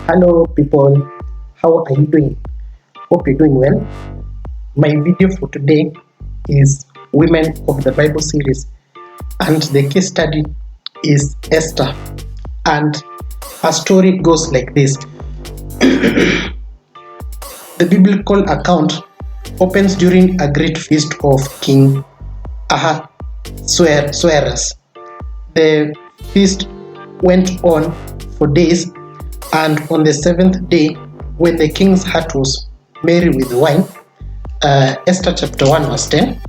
Hello people, how are you doing? Hope you're doing well. My video for today is Women of the Bible series, and the case study is Esther, and her story goes like this. The biblical account opens during a great feast of King Ahasuerus. The feast went on for days, and on the seventh day, when the king's heart was merry with wine, Esther chapter 1 verse 10.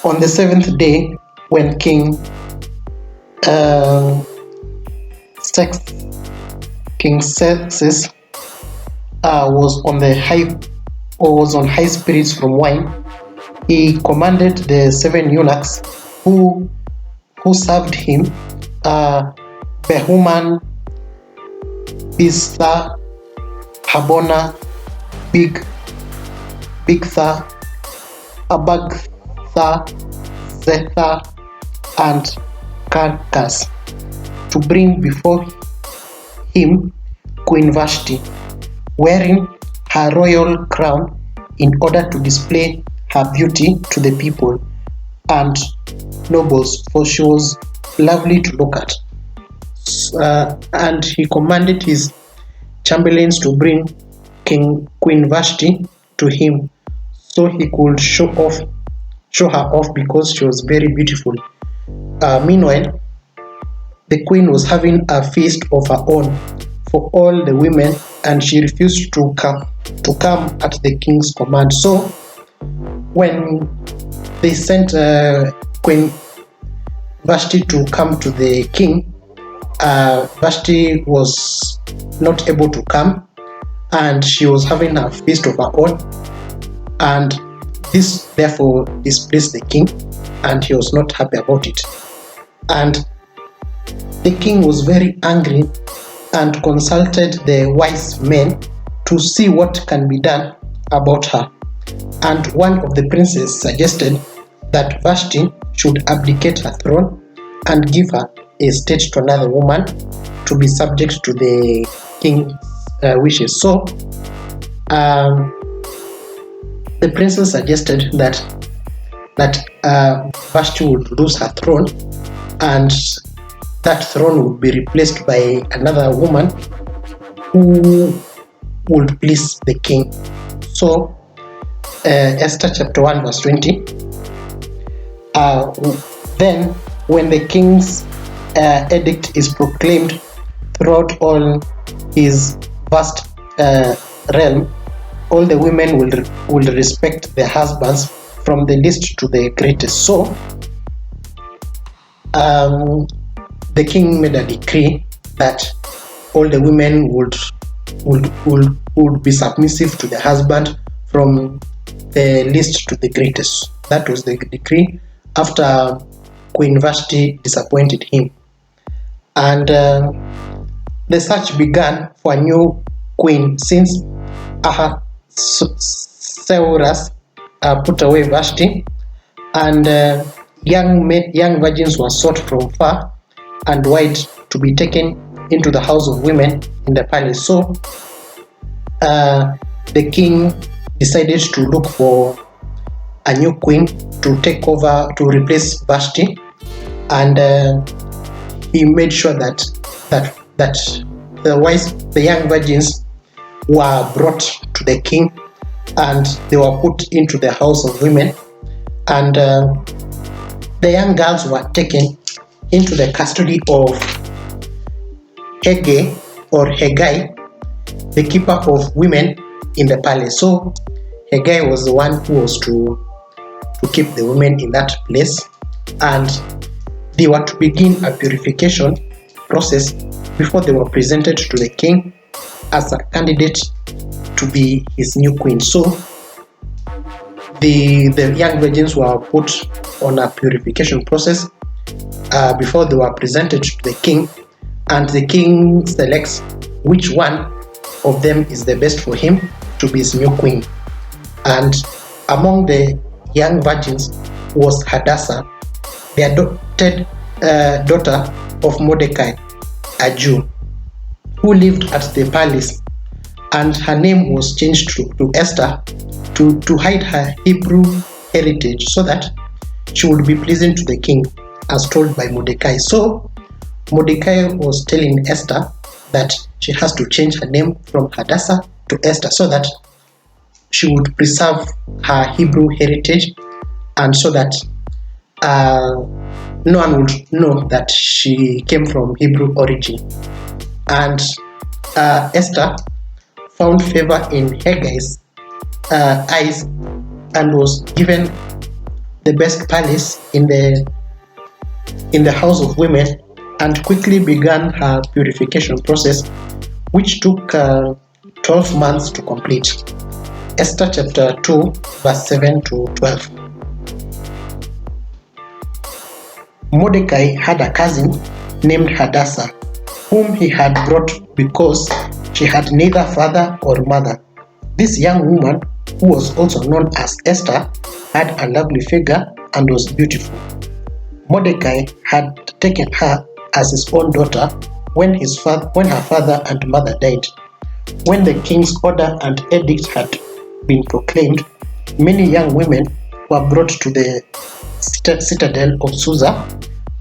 On the seventh day, when King Xerxes was on high spirits from wine, he commanded the 7 eunuchs who served him, Haman, Bigthan, Habona, Bigthan, Zethar, and Carcas, to bring before him Queen Vashti, wearing her royal crown, in order to display her beauty to the people and nobles, for she was lovely to look at. And he commanded his chamberlains to bring Queen Vashti to him, so he could show her off because she was very beautiful. Meanwhile, the queen was having a feast of her own for all the women, and she refused to come at the king's command. So when they sent Queen Vashti to come to the king, Vashti was not able to come, and she was having a feast of her own, and this therefore displeased the king, and he was not happy about it. And the king was very angry and consulted the wise men to see what can be done about her. And one of the princes suggested that Vashti should abdicate her throne and give her estate to another woman to be subject to the king's wishes. So the princess suggested that Vashti would lose her throne, and that throne would be replaced by another woman who would please the king. So Esther chapter 1 verse 20. Then when the king's edict is proclaimed throughout all his vast realm, all the women will respect their husbands from the least to the greatest. So the king made a decree that all the women would be submissive to the husband from the least to the greatest. That was the decree after Queen Vashti disappointed him. And the search began for a new queen, since Ahasuerus put away Vashti, and young virgins were sought from far and wide to be taken into the house of women in the palace. So the king decided to look for a new queen to take over, to replace Vashti, and he made sure that the young virgins were brought to the king, and they were put into the house of women, and the young girls were taken into the custody of Hege or Hegai, the keeper of women in the palace. So Hegai was the one who was to keep the women in that place, and they were to begin a purification process before they were presented to the king as a candidate to be his new queen. So the young virgins were put on a purification process before they were presented to the king, and the king selects which one of them is the best for him to be his new queen. And among the young virgins was Hadassah, the adopted daughter of Mordecai, a Jew, who lived at the palace, and her name was changed to Esther to hide her Hebrew heritage so that she would be pleasing to the king, as told by Mordecai. So Mordecai was telling Esther that she has to change her name from Hadassah to Esther so that she would preserve her Hebrew heritage, and so that no one would know that she came from Hebrew origin. And Esther found favor in Hegai's eyes and was given the best palace in the house of women, and quickly began her purification process, which took 12 months to complete. Esther chapter 2 verse 7 to 12. Mordecai had a cousin named Hadassah, whom he had brought because she had neither father or mother. This young woman, who was also known as Esther, had a lovely figure and was beautiful. Mordecai had taken her as his own daughter when her father and mother died. When the king's order and edict had been proclaimed, many young women were brought to the citadel of Susa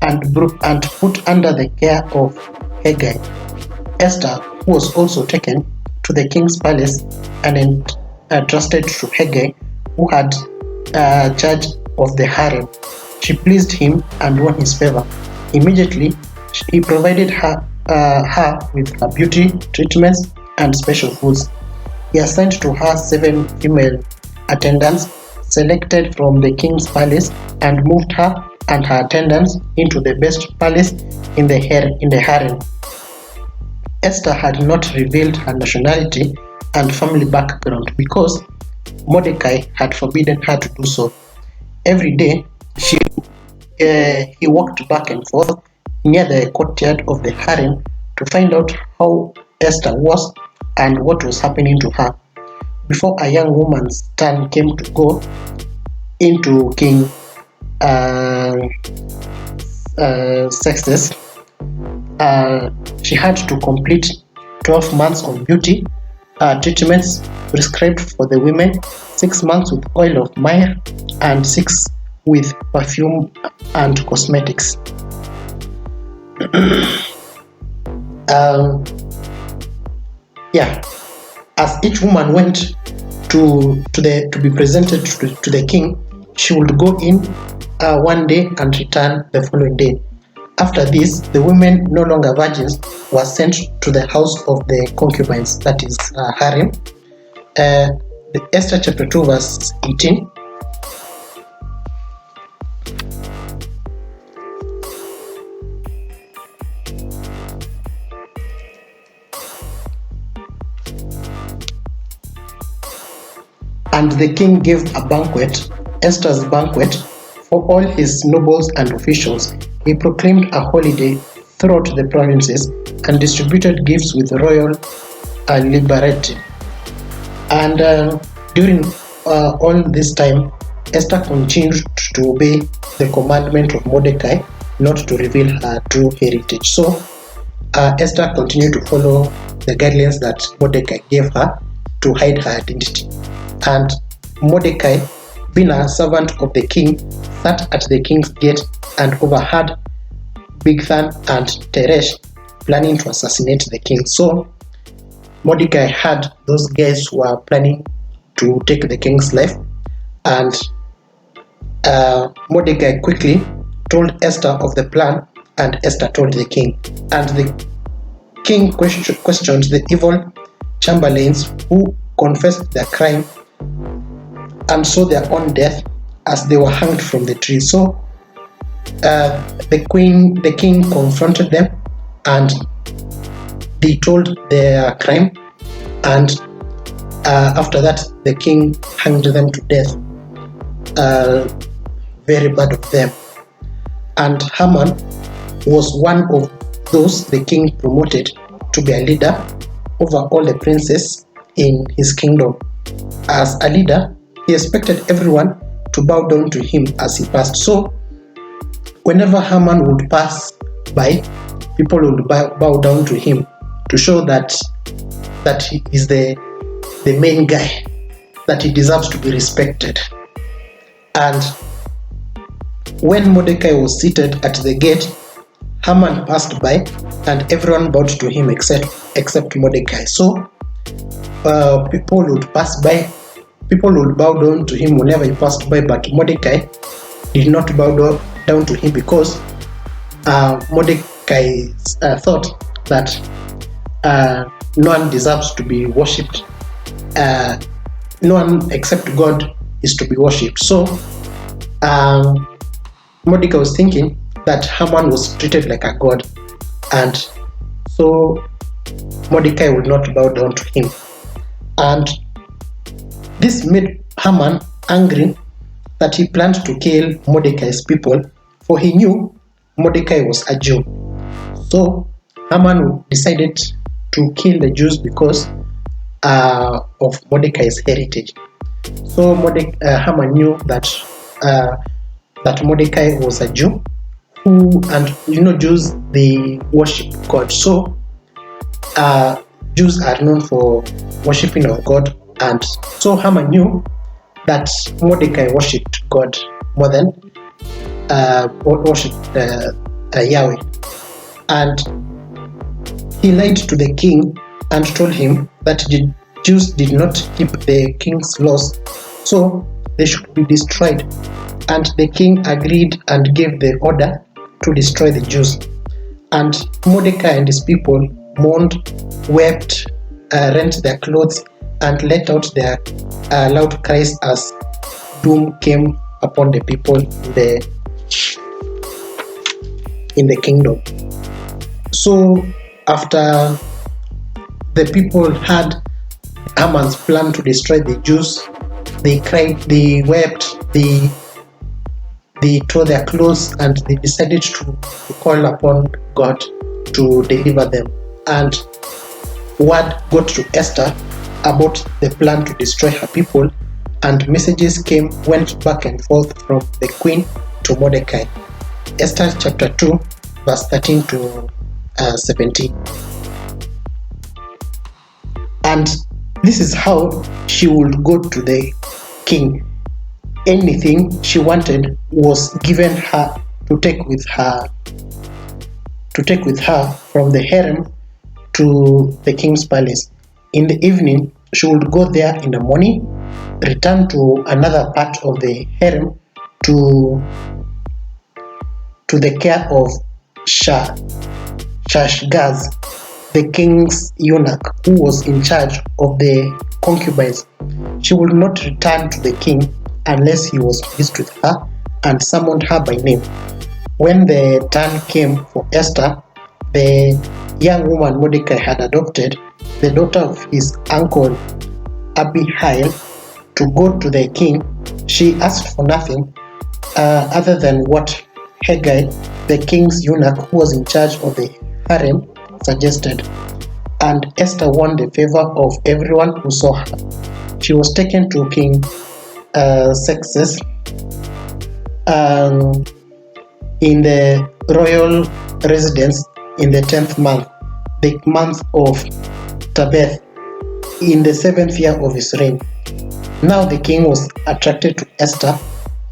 and put under the care of Hegai. Esther, who was also taken to the king's palace and entrusted to Hege, who had charge of the harem. She pleased him and won his favor. Immediately, he provided her with her beauty treatments and special foods. He assigned to her 7 female attendants selected from the king's palace and moved her and her attendants into the best palace in the harem. Esther had not revealed her nationality and family background because Mordecai had forbidden her to do so. Every day, he walked back and forth near the courtyard of the harem to find out how Esther was and what was happening to her. Before a young woman's turn came to go into King Xerxes, she had to complete 12 months of beauty treatments prescribed for the women, 6 months with oil of myrrh, and 6 with perfume and cosmetics. As each woman went to be presented to the king, she would go in one day and return the following day. After this, the women no longer virgins were sent to the house of the concubines, that is harem. The Esther chapter 2 verse 18. And the king gave a banquet, Esther's banquet, for all his nobles and officials. He proclaimed a holiday throughout the provinces and distributed gifts with royal liberality. And during all this time, Esther continued to obey the commandment of Mordecai not to reveal her true heritage. So Esther continued to follow the guidelines that Mordecai gave her to hide her identity. And Mordecai, being a servant of the king, sat at the king's gate and overheard Bigthan and Teresh planning to assassinate the king. So Mordecai had those guys who were planning to take the king's life, and Mordecai quickly told Esther of the plan, and Esther told the king. And the king questioned the evil chamberlains who confessed their crime and saw their own death as they were hanged from the tree. So the king confronted them, and they told their crime, and after that the king hanged them to death. Very bad of them. And Haman was one of those the king promoted to be a leader over all the princes in his kingdom. As a leader, he expected everyone to bow down to him as he passed. So, whenever Haman would pass by, people would bow down to him to show that he is the main guy, that he deserves to be respected. And when Mordecai was seated at the gate, Haman passed by and everyone bowed to him except Mordecai. So people would pass by, people would bow down to him whenever he passed by, but Mordecai did not bow down to him because Mordecai thought that no one deserves to be worshipped. No one except God is to be worshipped. So Mordecai was thinking that Haman was treated like a god, and so Mordecai would not bow down to him. And this made Haman angry that he planned to kill Mordecai's people, for he knew Mordecai was a Jew. So Haman decided to kill the Jews because of Mordecai's heritage. So Haman knew that Mordecai was a Jew, and Jews, they worship God. So Jews are known for worshiping of God, and so Haman knew that Mordecai worshipped God more than worshipped Yahweh. And he lied to the king and told him that the Jews did not keep the king's laws, so they should be destroyed. And the king agreed and gave the order to destroy the Jews. And Mordecai and his people mourned, wept, rent their clothes, and let out their loud cries as doom came upon the people in the kingdom. So after the people had Haman's plan to destroy the Jews, they cried, they wept, they tore their clothes, and they decided to call upon God to deliver them. And word got to Esther about the plan to destroy her people, and messages went back and forth from the queen to Mordecai. Esther chapter 2, verse 13 to 17. And this is how she would go to the king. Anything she wanted was given her to take with her from the harem to the king's palace. In the evening, she would go there in the morning, return to another part of the harem to the care of Shashgaz, the king's eunuch, who was in charge of the concubines. She would not return to the king unless he was pleased with her and summoned her by name. When the turn came for Esther, the young woman Mordecai had adopted, the daughter of his uncle Abihail, to go to the king, she asked for nothing other than what Hegai, the king's eunuch who was in charge of the harem, suggested. And Esther won the favor of everyone who saw her. She was taken to King Xerxes in the royal residence in the 10th month, the month of Tabeth, in the 7th year of his reign. Now the king was attracted to Esther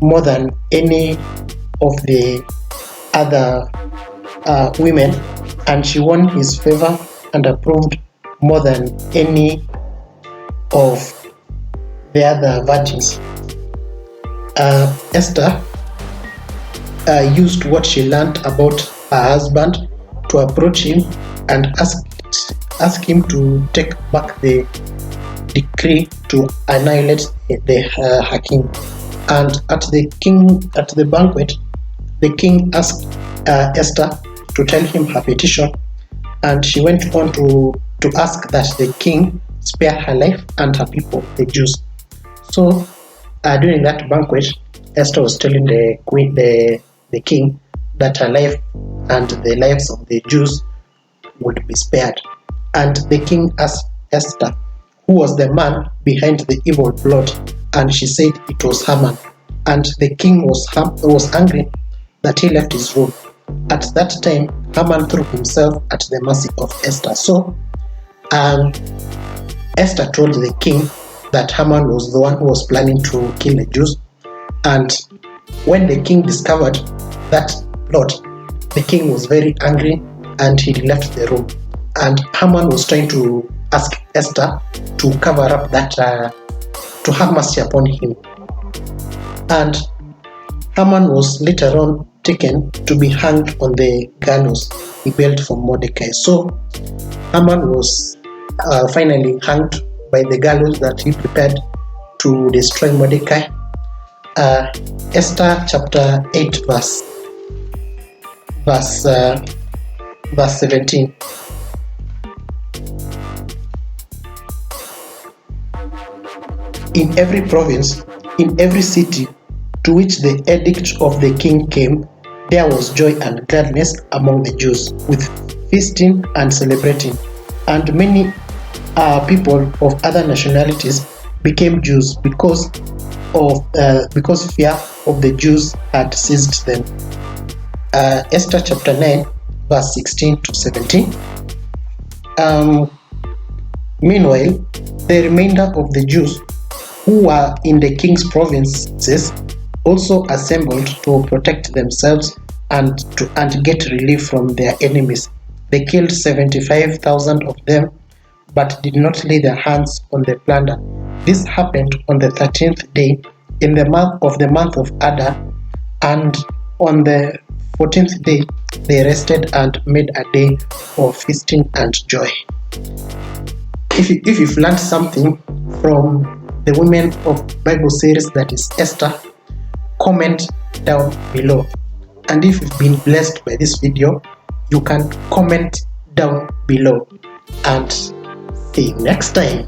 more than any of the other women, and she won his favor and approved more than any of the other virgins. Esther used what she learned about her husband to approach him and ask him to take back the decree to annihilate her king. And at the banquet, the king asked Esther to tell him her petition, and she went on to ask that the king spare her life and her people, the Jews. So during that banquet, Esther was telling the king that her life and the lives of the Jews would be spared. And the king asked Esther, who was the man behind the evil plot, and she said it was Haman. And the king was angry that he left his room. At that time, Haman threw himself at the mercy of Esther. So, Esther told the king that Haman was the one who was planning to kill the Jews. And when the king discovered that plot, the king was very angry and he left the room. And Haman was trying to ask Esther to cover up that, to have mercy upon him. And Haman was later on taken to be hanged on the gallows he built for Mordecai. So Haman was finally hanged by the gallows that he prepared to destroy Mordecai. Esther chapter 8 verse 17. In every province, in every city to which the edict of the king came, there was joy and gladness among the Jews, with feasting and celebrating. And many people of other nationalities became Jews because fear of the Jews had seized them. Esther chapter 9 verse 16 to 17. Meanwhile, the remainder of the Jews who were in the king's provinces also assembled to protect themselves and get relief from their enemies. They killed 75,000 of them, but did not lay their hands on the plunder. This happened on the 13th day in the month of Adar, and on the 14th day they rested and made a day of feasting and joy. If you've learned something from the women of Bible series, that is Esther, comment down below. And if you've been blessed by this video, you can comment down below. And see you next time.